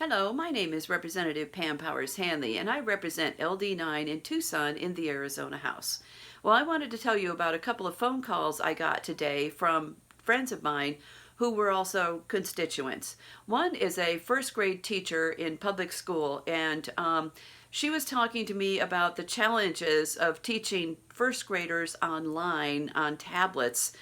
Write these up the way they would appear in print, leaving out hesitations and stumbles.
Hello, my name is Representative Pam Powers Hanley, and I represent LD9 in Tucson in the Arizona House. Well, I wanted to tell you about a couple of phone calls I got today from friends of mine who were also constituents. One is a first grade teacher in public school, and she was talking to me about the challenges of teaching first graders online on tablets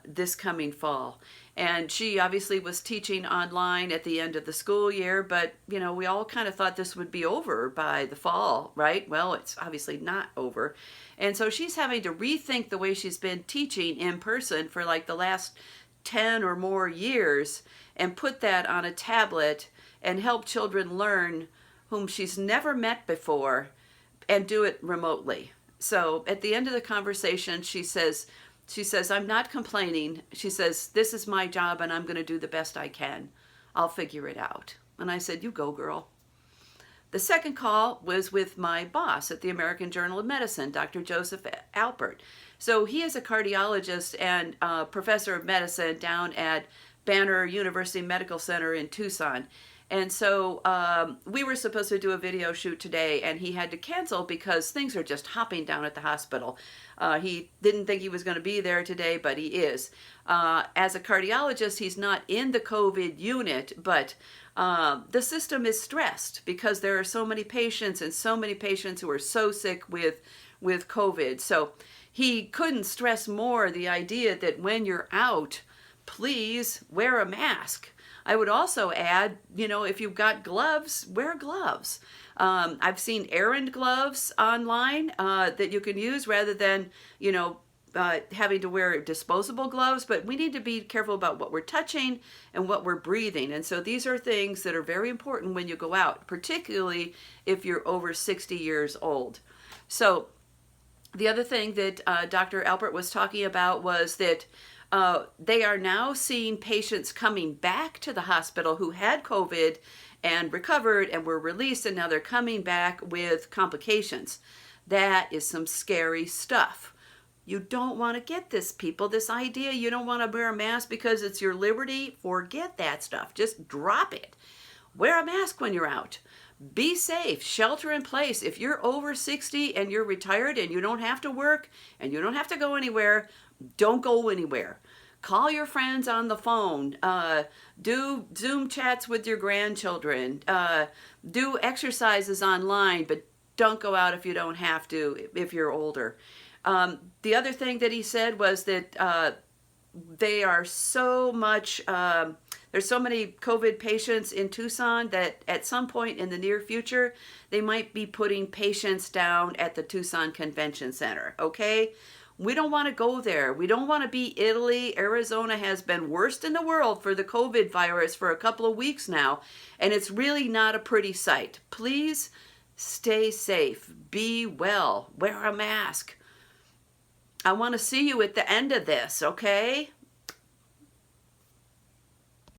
this coming fall. And she obviously was teaching online at the end of the school year, but we all kind of thought this would be over by the fall, right? Well, it's obviously not over. And so she's having to rethink the way she's been teaching in person for like the last 10 or more years and put that on a tablet and help children learn whom she's never met before and do it remotely. So at the end of the conversation, she says, I'm not complaining. She says, this is my job and I'm going to do the best I can. I'll figure it out. And I said, you go, girl. The second call was with my boss at the American Journal of Medicine, Dr. Joseph Alpert. So he is a cardiologist and professor of medicine down at Banner University Medical Center in Tucson. And so we were supposed to do a video shoot today, and he had to cancel because things are just hopping down at the hospital. He didn't think he was going to be there today, but he is. As a cardiologist, he's not in the COVID unit, but the system is stressed because there are so many patients and so many patients who are so sick with COVID. So he couldn't stress more the idea that when you're out, please wear a mask. I would also add, if you've got gloves, wear gloves. I've seen errand gloves online that you can use rather than, having to wear disposable gloves. But we need to be careful about what we're touching and what we're breathing. And so these are things that are very important when you go out, particularly if you're over 60 years old. So the other thing that Dr. Alpert was talking about was that they are now seeing patients coming back to the hospital who had COVID and recovered and were released, and now they're coming back with complications. That is some scary stuff. You don't want to get this, people. This idea you don't want to wear a mask because it's your liberty, forget that stuff. Just drop it. Wear a mask when you're out. Be safe. Shelter in place. If you're over 60 and you're retired and you don't have to work and you don't have to go anywhere, don't go anywhere. Call your friends on the phone. Do Zoom chats with your grandchildren. Do exercises online, but don't go out if you don't have to, if you're older. The other thing that he said was that they are so much, there's so many COVID patients in Tucson that at some point in the near future, they might be putting patients down at the Tucson Convention Center, okay? We don't want to go there. We don't want to be Italy. Arizona has been worst in the world for the COVID virus for a couple of weeks now, and it's really not a pretty sight. Please stay safe. Be well. Wear a mask. I want to see you at the end of this, okay?